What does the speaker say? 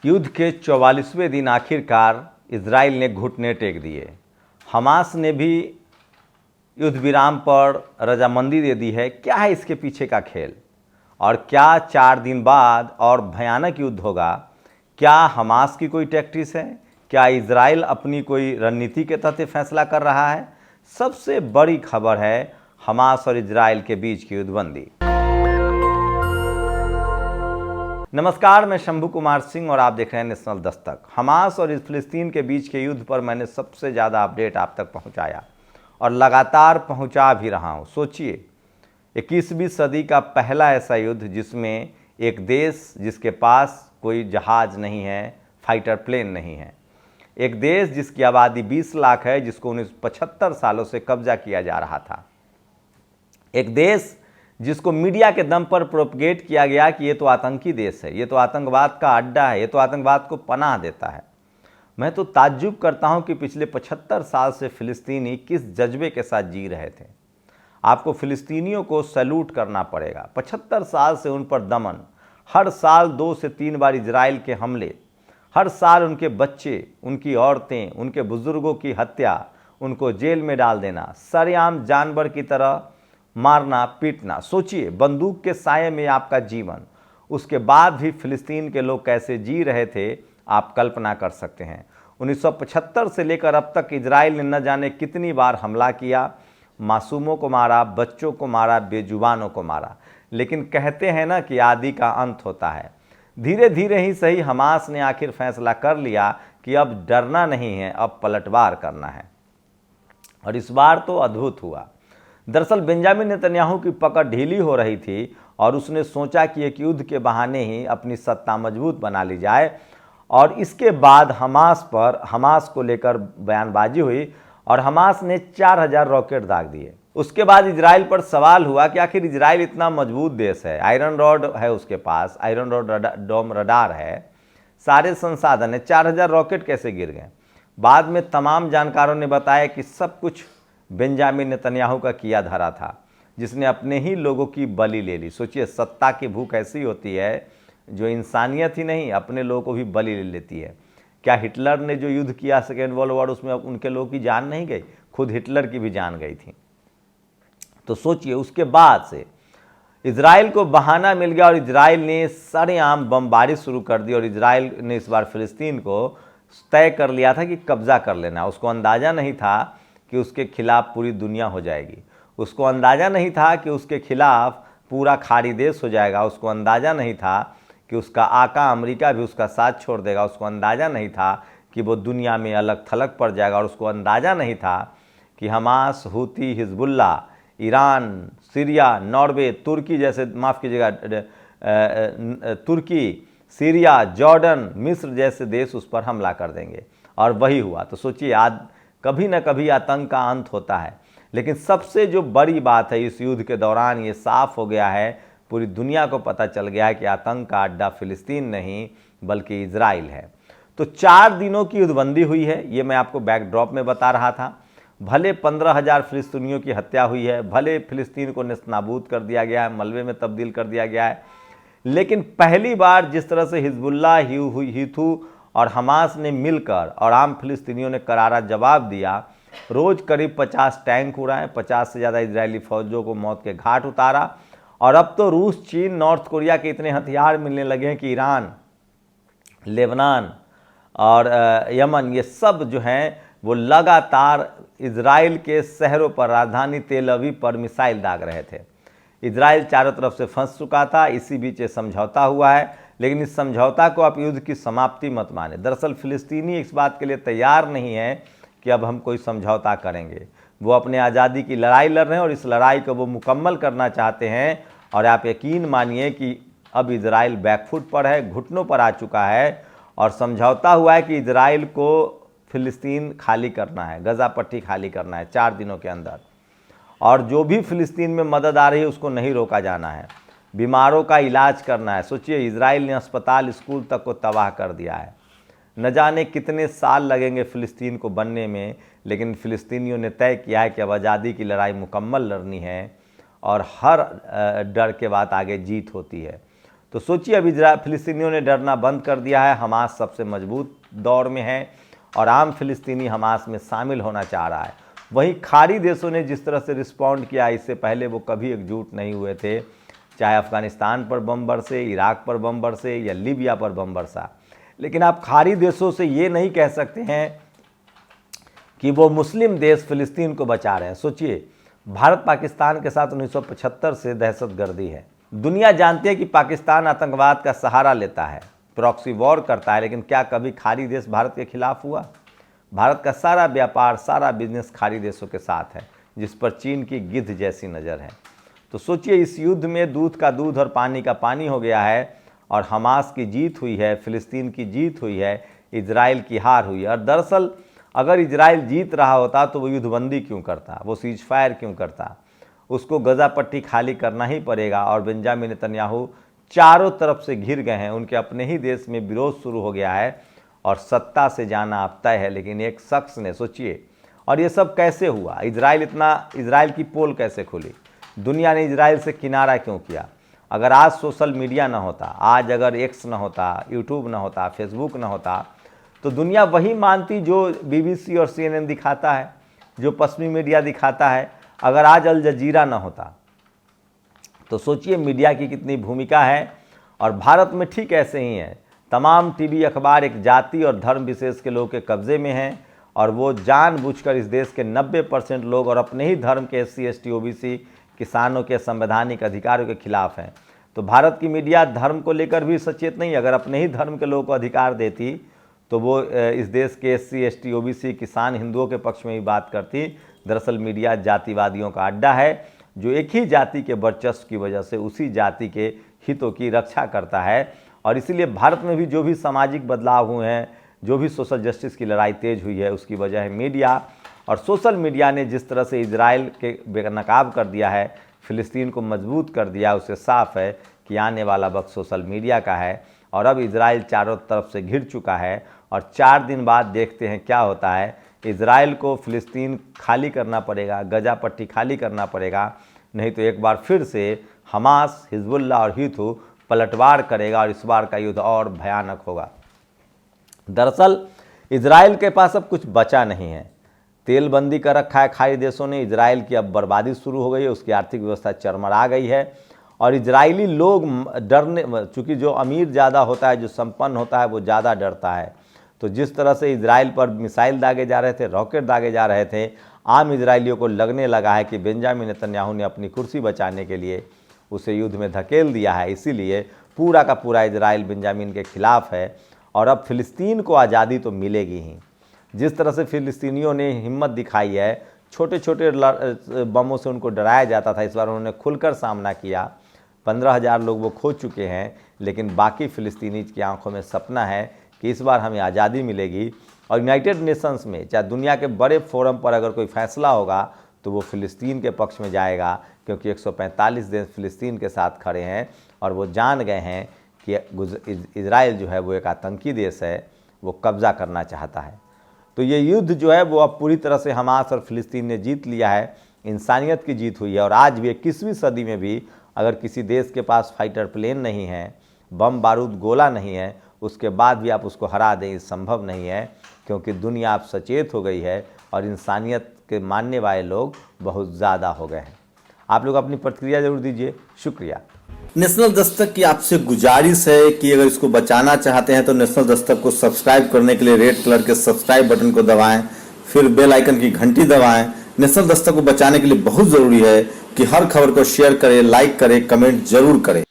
युद्ध के 44वें दिन आखिरकार इजराइल ने घुटने टेक दिए। हमास ने भी युद्ध विराम पर रजामंदी दे दी है। क्या है इसके पीछे का खेल, और क्या 4 दिन बाद और भयानक युद्ध होगा? क्या हमास की कोई टैक्टिक्स है? क्या इजराइल अपनी कोई रणनीति के तहत फैसला कर रहा है? सबसे बड़ी खबर है हमास और इजराइल के बीच की युद्धबंदी। नमस्कार, मैं शंभू कुमार सिंह और आप देख रहे हैं नेशनल दस्तक। हमास और फिलिस्तीन के बीच के युद्ध पर मैंने सबसे ज़्यादा अपडेट आप तक पहुंचाया और लगातार पहुंचा भी रहा हूं। सोचिए, 21वीं सदी का पहला ऐसा युद्ध जिसमें एक देश जिसके पास कोई जहाज नहीं है, फाइटर प्लेन नहीं है, एक देश जिसकी आबादी 20 लाख है, जिसको 75 सालों से कब्जा किया जा रहा था, एक देश जिसको मीडिया के दम पर प्रोपगेट किया गया कि ये तो आतंकी देश है, ये तो आतंकवाद का अड्डा है, ये तो आतंकवाद को पनाह देता है। मैं तो ताज्जुब करता हूं कि पिछले 75 साल से फिलिस्तीनी किस जज्बे के साथ जी रहे थे। आपको फिलिस्तीनियों को सैल्यूट करना पड़ेगा। 75 साल से उन पर दमन, हर साल 2 से 3 बार इजराइल के हमले, हर साल उनके बच्चे, उनकी औरतें, उनके बुजुर्गों की हत्या, उनको जेल में डाल देना, सरेआम जानवर की तरह मारना पीटना। सोचिए, बंदूक के साये में आपका जीवन। उसके बाद भी फिलिस्तीन के लोग कैसे जी रहे थे, आप कल्पना कर सकते हैं। 1975 से लेकर अब तक इजराइल ने न जाने कितनी बार हमला किया, मासूमों को मारा, बच्चों को मारा, बेजुबानों को मारा। लेकिन कहते हैं ना कि आदि का अंत होता है। धीरे धीरे ही सही हमास ने आखिर फैसला कर लिया कि अब डरना नहीं है, अब पलटवार करना है। और इस बार तो अद्भुत हुआ। दरअसल बेंजामिन नेतन्याहू की पकड़ ढीली हो रही थी और उसने सोचा कि एक युद्ध के बहाने ही अपनी सत्ता मजबूत बना ली जाए। और इसके बाद हमास को लेकर बयानबाजी हुई और हमास ने 4000 रॉकेट दाग दिए। उसके बाद इजराइल पर सवाल हुआ कि आखिर इजराइल इतना मजबूत देश है, आयरन रॉड है उसके पास, आयरन रॉड डोम रडार है, सारे संसाधन है, 4000 रॉकेट कैसे गिर गए? बाद में तमाम जानकारों ने बताया कि सब कुछ बेंजामिन नेतन्याहू का किया धरा था, जिसने अपने ही लोगों की बलि ले ली। सोचिए, सत्ता की भूख ऐसी होती है जो इंसानियत ही नहीं, अपने लोगों को भी बलि ले लेती है। क्या हिटलर ने जो युद्ध किया सेकेंड वर्ल्ड वॉर, उसमें उनके लोगों की जान नहीं गई? खुद हिटलर की भी जान गई थी। तो सोचिए, उसके बाद से इजराइल को बहाना मिल गया और इजराइल ने सरेआम बमबारी शुरू कर दी। और इजराइल ने इस बार फिलिस्तीन को तय कर लिया था कि कब्जा कर लेना। उसको अंदाज़ा नहीं था कि उसके खिलाफ पूरी दुनिया हो जाएगी। उसको अंदाज़ा नहीं था कि उसके खिलाफ पूरा खाड़ी देश हो जाएगा। उसको अंदाज़ा नहीं था कि उसका आका अमेरिका भी उसका साथ छोड़ देगा। उसको अंदाज़ा नहीं था कि वो दुनिया में अलग थलग पड़ जाएगा। और उसको अंदाज़ा नहीं था कि Hamas, Houthi, Hezbollah, Iran, Syria, Norway, तुर्की जैसे, माफ़ कीजिएगा, तुर्की, सीरिया, जॉर्डन, मिस्र जैसे देश उस पर हमला कर देंगे। और वही हुआ। तो सोचिए, आज कभी न कभी आतंक का अंत होता है। लेकिन सबसे जो बड़ी बात है, इस युद्ध के दौरान ये साफ हो गया है, पूरी दुनिया को पता चल गया है कि आतंक का अड्डा फिलिस्तीन नहीं बल्कि इजराइल है। तो 4 दिनों की युद्धबंदी हुई है, ये मैं आपको बैकड्रॉप में बता रहा था। भले 15,000 फिलिस्तीनियों की हत्या हुई है, भले फिलिस्तीन को नेस्तनाबूद कर दिया गया है, मलबे में तब्दील कर दिया गया है, लेकिन पहली बार जिस तरह से हिजबुल्ला, हीथू और हमास ने मिलकर और आम फिलिस्तीनियों ने करारा जवाब दिया, रोज़ करीब 50 टैंक उड़ाए, 50 से ज़्यादा इजरायली फौजों को मौत के घाट उतारा। और अब तो रूस, चीन, नॉर्थ कोरिया के इतने हथियार मिलने लगे हैं कि ईरान, लेबनान और यमन, ये सब जो हैं वो लगातार इजराइल के शहरों पर, राजधानी तेल अवीव पर मिसाइल दाग रहे थे। इजराइल चारों तरफ से फंस चुका था। इसी बीच ये समझौता हुआ है, लेकिन इस समझौता को आप युद्ध की समाप्ति मत माने। दरअसल फिलिस्तीनी इस बात के लिए तैयार नहीं है कि अब हम कोई समझौता करेंगे। वो अपने आज़ादी की लड़ाई लड़ रहे हैं और इस लड़ाई को वो मुकम्मल करना चाहते हैं। और आप यकीन मानिए कि अब इजराइल बैकफुट पर है, घुटनों पर आ चुका है। और समझौता हुआ है कि इजराइल को फिलिस्तीन खाली करना है, गजा पट्टी खाली करना है 4 दिनों के अंदर। और जो भी फिलिस्तीन में मदद आ रही है उसको नहीं रोका जाना है। बीमारों का इलाज करना है। सोचिए, इजराइल ने अस्पताल, स्कूल तक को तबाह कर दिया है। न जाने कितने साल लगेंगे फ़िलिस्तीन को बनने में, लेकिन फ़िलिस्तीनियों ने तय किया है कि अब आज़ादी की लड़ाई मुकम्मल लड़नी है और हर डर के बाद आगे जीत होती है। तो सोचिए अब फिलिस्तीनियों ने डरना बंद कर दिया है, हमास सबसे मजबूत दौर में है और आम फिलिस्तीनी हमास में शामिल होना चाह रहा है। वहीं खाड़ी देशों ने जिस तरह से रिस्पॉन्ड किया, इससे पहले वो कभी एकजुट नहीं हुए थे, चाहे अफगानिस्तान पर बम बरसे, इराक पर बम बरसे या लीबिया पर बम बरसा। लेकिन आप खाड़ी देशों से ये नहीं कह सकते हैं कि वो मुस्लिम देश फिलिस्तीन को बचा रहे हैं। सोचिए, भारत पाकिस्तान के साथ 1975 से दहशतगर्दी है। दुनिया जानती है कि पाकिस्तान आतंकवाद का सहारा लेता है, प्रॉक्सी वॉर करता है, लेकिन क्या कभी खाड़ी देश भारत के खिलाफ हुआ? भारत का सारा व्यापार, सारा बिजनेस खाड़ी देशों के साथ है, जिस पर चीन की गिद्ध जैसी नज़र है। तो सोचिए, इस युद्ध में दूध का दूध और पानी का पानी हो गया है और हमास की जीत हुई है, फिलिस्तीन की जीत हुई है, इजराइल की हार हुई है। और दरअसल अगर इजराइल जीत रहा होता तो वो युद्धबंदी क्यों करता, वो सीज फायर क्यों करता? उसको गजा पट्टी खाली करना ही पड़ेगा और बेंजामिन नेतन्याहू चारों तरफ से घिर गए हैं, उनके अपने ही देश में विरोध शुरू हो गया है और सत्ता से जाना अब तय है। लेकिन एक शख्स ने, सोचिए, और ये सब कैसे हुआ? इजराइल की पोल कैसे खुली? दुनिया ने इजराइल से किनारा क्यों किया? अगर आज सोशल मीडिया ना होता, आज अगर एक्स ना होता, यूट्यूब ना होता, फेसबुक ना होता, तो दुनिया वही मानती जो BBC और CNN दिखाता है, जो पश्चिमी मीडिया दिखाता है। अगर आज अल जजीरा ना होता, तो सोचिए मीडिया की कितनी भूमिका है। और भारत में ठीक ऐसे ही है, तमाम टीवी अखबार एक जाति और धर्म विशेष के लोगों के कब्जे में हैं और वो जानबूझकर इस देश के 90% लोग और अपने ही धर्म के SC ST OBC किसानों के संवैधानिक अधिकारों के खिलाफ हैं। तो भारत की मीडिया धर्म को लेकर भी सचेत नहीं। अगर अपने ही धर्म के लोगों को अधिकार देती तो वो इस देश के SC ST OBC किसान हिंदुओं के पक्ष में ही बात करती। दरअसल मीडिया जातिवादियों का अड्डा है, जो एक ही जाति के वर्चस्व की वजह से उसी जाति के हितों की रक्षा करता है। और इसीलिए भारत में भी जो भी सामाजिक बदलाव हुए हैं, जो भी सोशल जस्टिस की लड़ाई तेज हुई है, उसकी वजह है मीडिया। और सोशल मीडिया ने जिस तरह से इजराइल के बेनकाब कर दिया है, फिलिस्तीन को मजबूत कर दिया, उससे साफ है कि आने वाला वक्त सोशल मीडिया का है। और अब इजराइल चारों तरफ से घिर चुका है और 4 दिन बाद देखते हैं क्या होता है। इजराइल को फिलिस्तीन खाली करना पड़ेगा, गजा पट्टी खाली करना पड़ेगा, नहीं तो एक बार फिर से हमास, हिजबुल्लाह और हिथू पलटवार करेगा और इस बार का युद्ध और भयानक होगा। दरअसल इजराइल के पास अब कुछ बचा नहीं है। तेल बंदी कर रखा है खाड़ी देशों ने, इजराइल की अब बर्बादी शुरू हो गई है, उसकी आर्थिक व्यवस्था चरमरा गई है। और इजरायली लोग डरने, चूँकि जो अमीर ज़्यादा होता है, जो संपन्न होता है, वो ज़्यादा डरता है। तो जिस तरह से इजराइल पर मिसाइल दागे जा रहे थे, रॉकेट दागे जा रहे थे, आम इजरायलियों को लगने लगा है कि बेंजामिन नेतन्याहू ने अपनी कुर्सी बचाने के लिए उसे युद्ध में धकेल दिया है। इसीलिए पूरा का पूरा इजराइल बेंजामिन के खिलाफ है और अब फिलिस्तीन को आज़ादी तो मिलेगी ही। जिस तरह से फिलिस्तीनियों ने हिम्मत दिखाई है, छोटे छोटे बमों से उनको डराया जाता था, इस बार उन्होंने खुलकर सामना किया। 15,000 लोग वो खो चुके हैं, लेकिन बाकी फिलिस्तीनी की आंखों में सपना है कि इस बार हमें आज़ादी मिलेगी। और यूनाइटेड नेशंस में, चाहे दुनिया के बड़े फोरम पर अगर कोई फैसला होगा तो वो फिलिस्तीन के पक्ष में जाएगा, क्योंकि 145 देश फिलिस्तीन के साथ खड़े हैं और वो जान गए हैं कि इजराइल जो है वो एक आतंकी देश है, वो कब्ज़ा करना चाहता है। तो ये युद्ध जो है वो अब पूरी तरह से हमास और फिलिस्तीन ने जीत लिया है, इंसानियत की जीत हुई है। और आज भी 21वीं सदी में भी अगर किसी देश के पास फाइटर प्लेन नहीं है, बम बारूद गोला नहीं है, उसके बाद भी आप उसको हरा दें, ये संभव नहीं है, क्योंकि दुनिया अब सचेत हो गई है और इंसानियत के मानने वाले लोग बहुत ज़्यादा हो गए हैं। आप लोग अपनी प्रतिक्रिया जरूर दीजिए। शुक्रिया। नेशनल दस्तक की आपसे गुजारिश है कि अगर इसको बचाना चाहते हैं तो नेशनल दस्तक को सब्सक्राइब करने के लिए रेड कलर के सब्सक्राइब बटन को दबाएं, फिर बेल आइकन की घंटी दबाएं। नेशनल दस्तक को बचाने के लिए बहुत ज़रूरी है कि हर खबर को शेयर करें, लाइक करें, कमेंट जरूर करें।